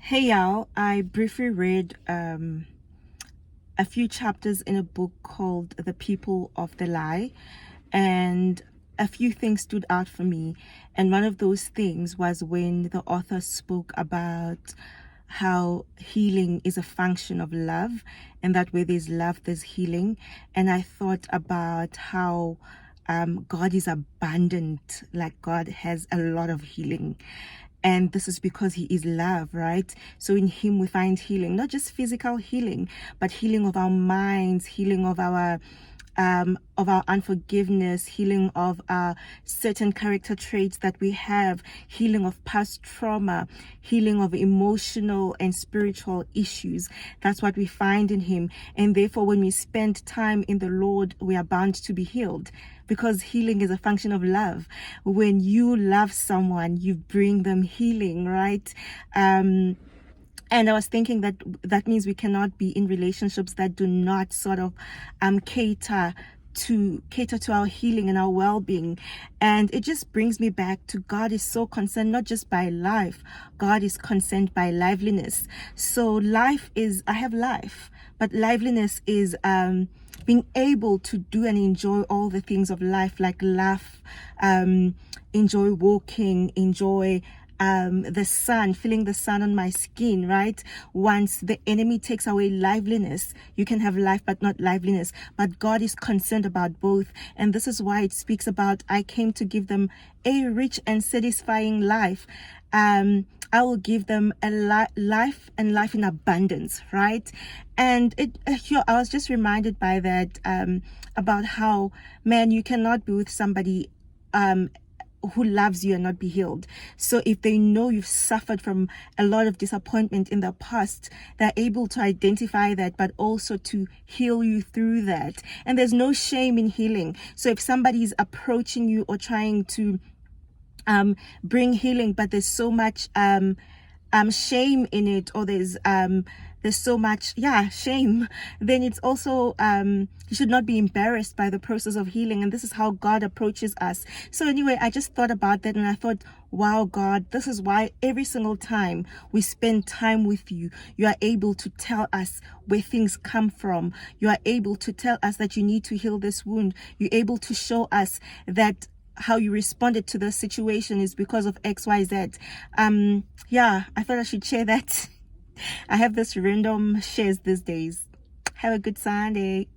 Hey y'all, I briefly read a few chapters in a book called The People of the Lie, and a few things stood out for me. And one of those things was when the author spoke about how healing is a function of love, and that where there's love, there's healing. And I thought about how God is abundant, like God has a lot of healing. And this is because he is love, right? So in him we find healing, not just physical healing, but healing of our minds, healing of our unforgiveness, healing of certain character traits that we have, healing of past trauma, healing of emotional and spiritual issues. That's what we find in him. And therefore, when we spend time in the Lord, we are bound to be healed, because healing is a function of love. When you love someone, you bring them healing, right? And I was thinking that that means we cannot be in relationships that do not sort of cater to our healing and our well-being. And it just brings me back to God is so concerned not just by life, God is concerned by liveliness. So life is, I have life, but liveliness is being able to do and enjoy all the things of life, like laugh, enjoy walking, enjoy the sun, feeling the sun on my skin, right? Once the enemy takes away liveliness, you can have life but not liveliness. But God is concerned about both. And this is why it speaks about, I came to give them a rich and satisfying life. I will give them a life, and life in abundance, right? And I was just reminded by that about how, man, you cannot be with somebody who loves you and not be healed. So if they know you've suffered from a lot of disappointment in the past, they're able to identify that, but also to heal you through that. And there's no shame in healing. So if somebody is approaching you or trying to bring healing, but there's so much shame in it, or there's so much shame, then it's also you should not be embarrassed by the process of healing. And this is how God approaches us. So anyway, I just thought about that, and I thought, wow, God, this is why every single time we spend time with you, you are able to tell us where things come from. You are able to tell us that you need to heal this wound. You're able to show us that how you responded to the situation is because of XYZ. I thought I should share that. I have this random shares these days. Have a good Sunday.